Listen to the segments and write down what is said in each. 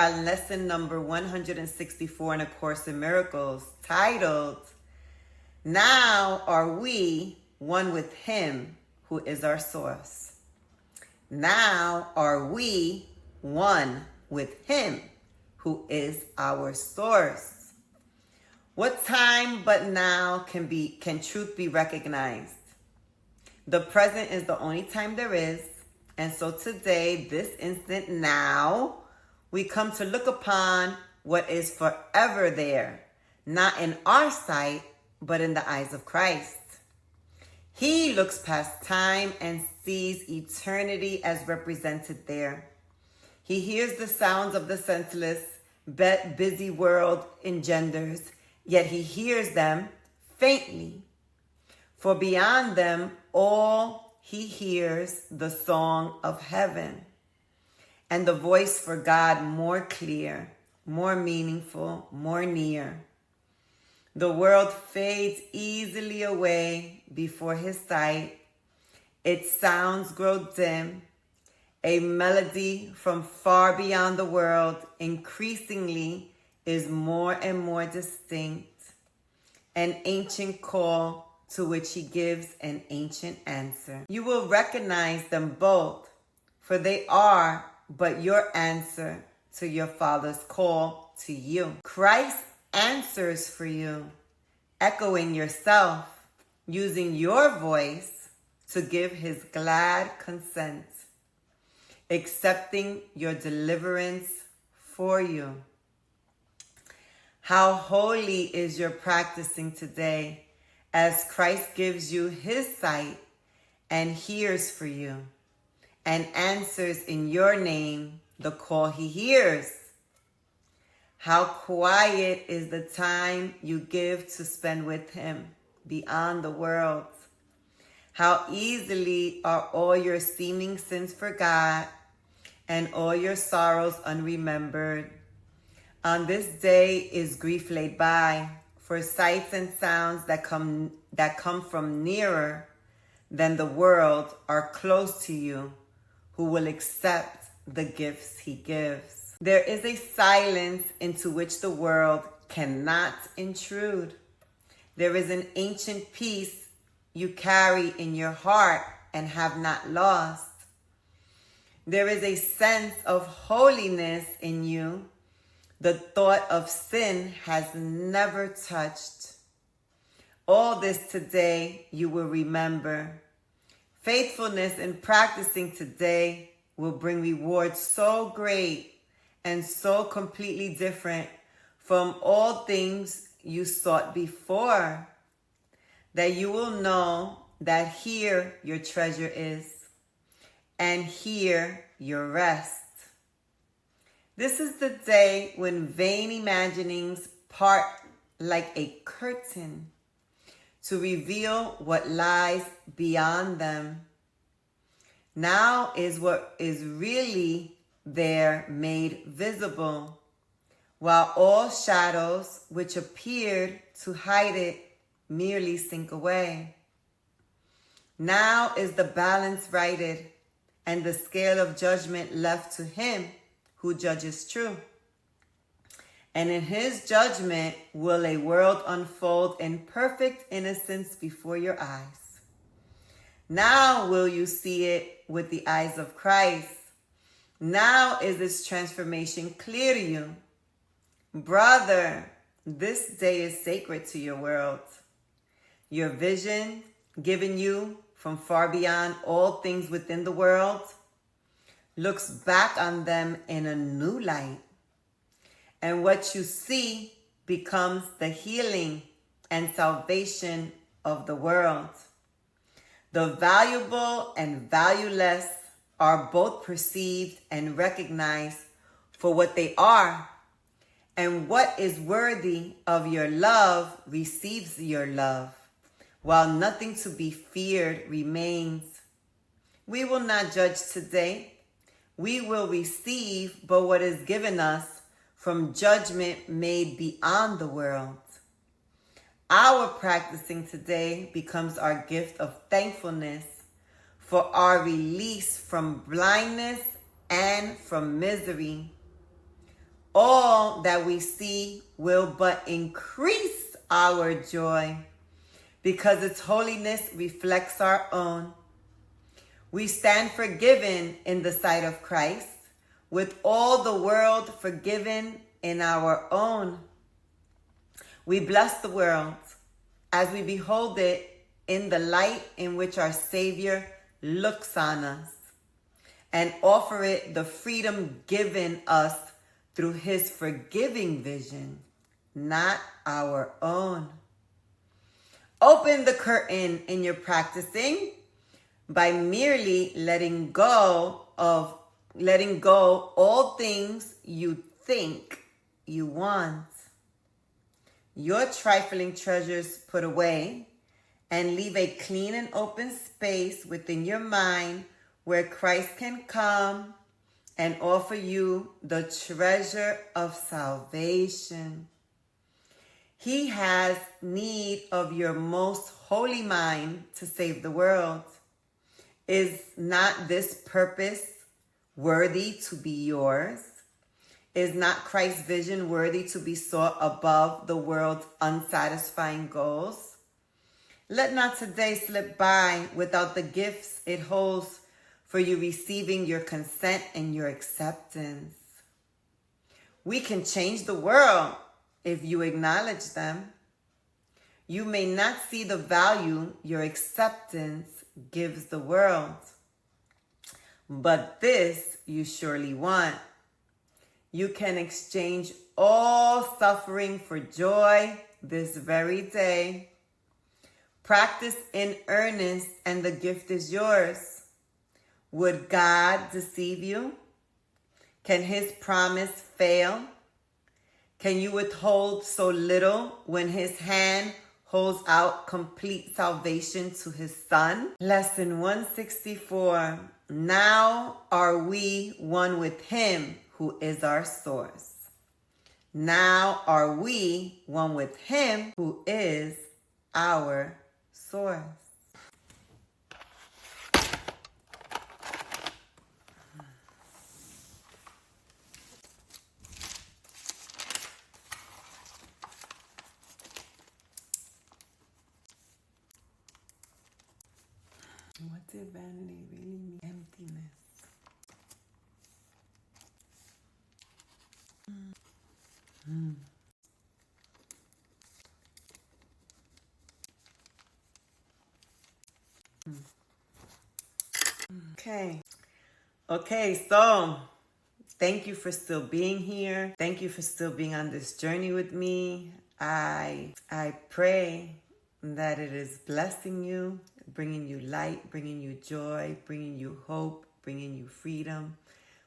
our lesson number 164 in A Course in Miracles, titled, Now Are We One with Him Who is Our Source. Now are we one with Him who is our source. What time but now can truth be recognized? The present is the only time there is. And so today, this instant now, we come to look upon what is forever there, not in our sight, but in the eyes of Christ. He looks past time and sees eternity as represented there. He hears the sounds of the senseless, busy world engenders, yet he hears them faintly. For beyond them, all he hears the song of heaven, and the voice for God more clear, more meaningful, more near. The world fades easily away before his sight. Its sounds grow dim. A melody from far beyond the world increasingly is more and more distinct. An ancient call to which he gives an ancient answer. You will recognize them both, for they are but your answer to your Father's call to you. Christ answers for you, echoing yourself, using your voice to give his glad consent, accepting your deliverance for you. How holy is your practicing today, as Christ gives you his sight and hears for you and answers in your name the call he hears. How quiet is the time you give to spend with him beyond the world. How easily are all your seeming sins forgot and all your sorrows unremembered. On this day is grief laid by, for sights and sounds that come from nearer than the world are close to you, who will accept the gifts he gives. There is a silence into which the world cannot intrude. There is an ancient peace you carry in your heart and have not lost. There is a sense of holiness in you the thought of sin has never touched. All this today you will remember. Faithfulness in practicing today will bring rewards so great and so completely different from all things you sought before, that you will know that here your treasure is, and here your rest. This is the day when vain imaginings part like a curtain to reveal what lies beyond them. Now is what is really there made visible, while all shadows which appeared to hide it merely sink away. Now is the balance righted and the scale of judgment left to him who judges true. And in his judgment will a world unfold in perfect innocence before your eyes. Now will you see it with the eyes of Christ. Now is its transformation clear to you. Brother, this day is sacred to your world. Your vision, given you from far beyond all things within the world, looks back on them in a new light. And what you see becomes the healing and salvation of the world. The valuable and valueless are both perceived and recognized for what they are. And what is worthy of your love receives your love, while nothing to be feared remains. We will not judge today. We will receive but what is given us from judgment made beyond the world. Our practicing today becomes our gift of thankfulness for our release from blindness and from misery. All that we see will but increase our joy because its holiness reflects our own. We stand forgiven in the sight of Christ, with all the world forgiven in our own. We bless the world as we behold it in the light in which our Savior looks on us, and offer it the freedom given us through his forgiving vision, not our own. Open the curtain in your practicing by merely letting go all things you think you want. Your trifling treasures put away, and leave a clean and open space within your mind where Christ can come and offer you the treasure of salvation. He has need of your most holy mind to save the world. Is not this purpose worthy to be yours? Is not Christ's vision worthy to be sought above the world's unsatisfying goals? Let not today slip by without the gifts it holds for you receiving your consent and your acceptance. We can change the world if you acknowledge them. You may not see the value your acceptance gives the world, but this you surely want. You can exchange all suffering for joy this very day. Practice in earnest and the gift is yours. Would God deceive you? Can his promise fail? Can you withhold so little when his hand holds out complete salvation to his Son? Lesson 164. Now are we one with him who is our source. Now are we one with him who is our source. What did vanity really mean? Emptiness. Okay, so thank you for still being here. Thank you for still being on this journey with me. I pray that it is blessing you, bringing you light, bringing you joy, bringing you hope, bringing you freedom,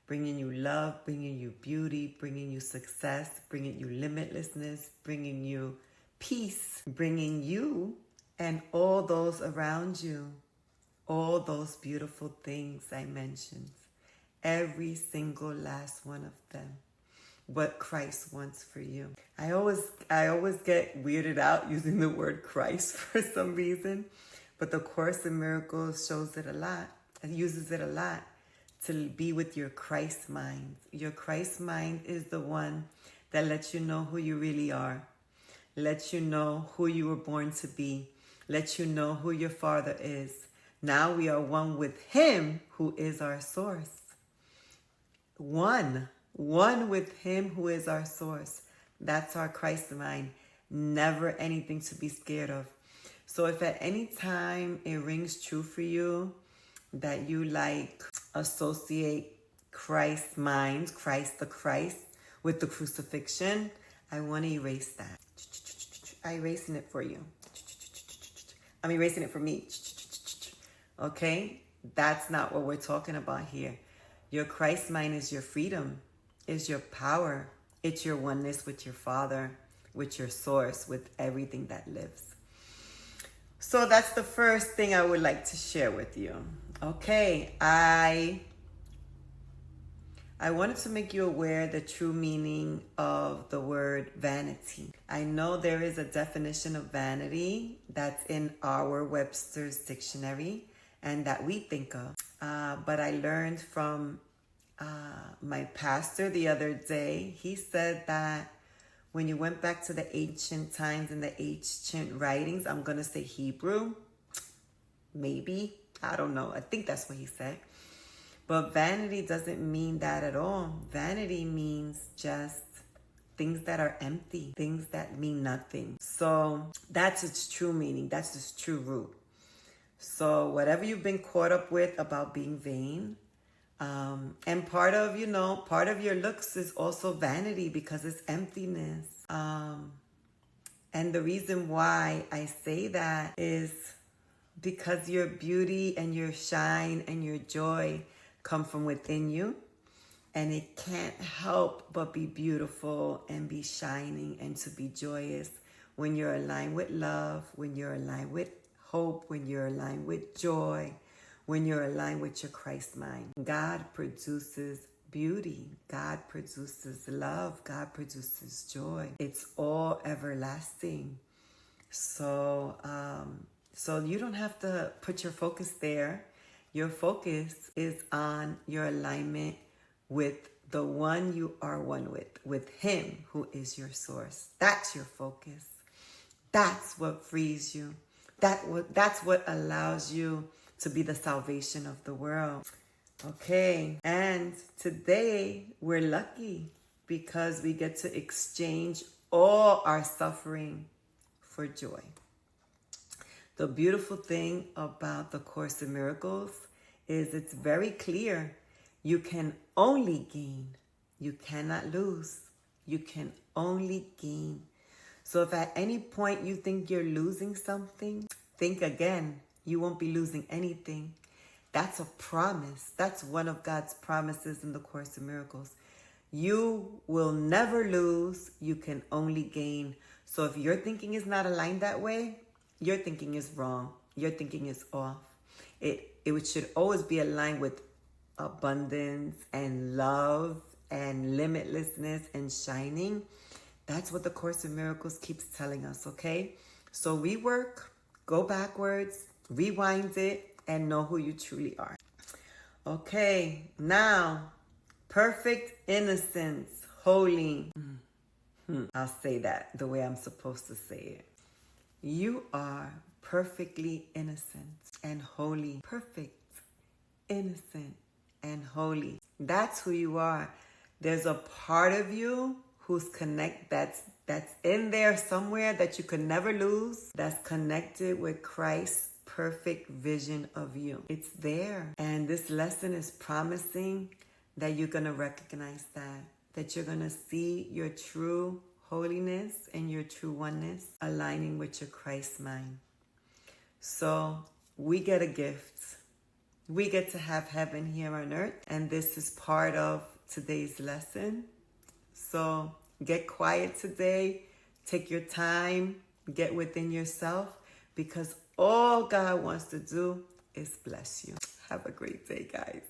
bringing you love, bringing you beauty, bringing you success, bringing you limitlessness, bringing you peace, bringing you and all those around you, all those beautiful things I mentioned, every single last one of them, what Christ wants for you. I always get weirded out using the word Christ for some reason, but the Course in Miracles shows it a lot. It uses it a lot to be with your Christ mind. Your Christ mind is the one that lets you know who you really are, lets you know who you were born to be, lets you know who your Father is. Now we are one with him who is our source. One with him who is our source. That's our Christ mind. Never anything to be scared of. So if at any time it rings true for you that you associate Christ's mind, Christ the Christ, with the crucifixion, I want to erase that. I'm erasing it for you. I'm erasing it for me. Okay? That's not what we're talking about here. Your Christ mind is your freedom, is your power. It's your oneness with your Father, with your source, with everything that lives. So that's the first thing I would like to share with you. Okay, I wanted to make you aware the true meaning of the word vanity. I know there is a definition of vanity that's in our Webster's dictionary and that we think of. But I learned from my pastor the other day. He said that when you went back to the ancient times and the ancient writings, I'm going to say Hebrew, maybe, I don't know. I think that's what he said. But vanity doesn't mean that at all. Vanity means just things that are empty, things that mean nothing. So that's its true meaning. That's its true root. So whatever you've been caught up with about being vain, and part of your looks is also vanity because it's emptiness. And the reason why I say that is because your beauty and your shine and your joy come from within you. And it can't help but be beautiful and be shining and to be joyous when you're aligned with love, when you're aligned with hope, when you're aligned with joy, when you're aligned with your Christ mind. God produces beauty. God produces love. God produces joy. It's all everlasting. So you don't have to put your focus there. Your focus is on your alignment with the one you are one with him who is your source. That's your focus. That's what frees you. That's what allows you to be the salvation of the world. Okay, and today we're lucky because we get to exchange all our suffering for joy. The beautiful thing about the Course in Miracles is it's very clear. You can only gain. You cannot lose. You can only gain. So if at any point you think you're losing something, think again. You won't be losing anything. That's a promise. That's one of God's promises in the Course in Miracles. You will never lose. You can only gain. So if your thinking is not aligned that way, your thinking is wrong. Your thinking is off. It should always be aligned with abundance and love and limitlessness and shining. That's what the Course in Miracles keeps telling us, okay? So rework, go backwards, rewind it, and know who you truly are. Okay, now, perfect innocence, holy. I'll say that the way I'm supposed to say it. You are perfectly innocent and holy. Perfect, innocent, and holy. That's who you are. There's a part of you who's that's in there somewhere that you can never lose. That's connected with Christ's perfect vision of you. It's there. And this lesson is promising that you're going to recognize that you're going to see your true holiness and your true oneness aligning with your Christ mind. So we get a gift. We get to have heaven here on earth, and this is part of today's lesson. So get quiet today, take your time, get within yourself, because all God wants to do is bless you. Have a great day, guys.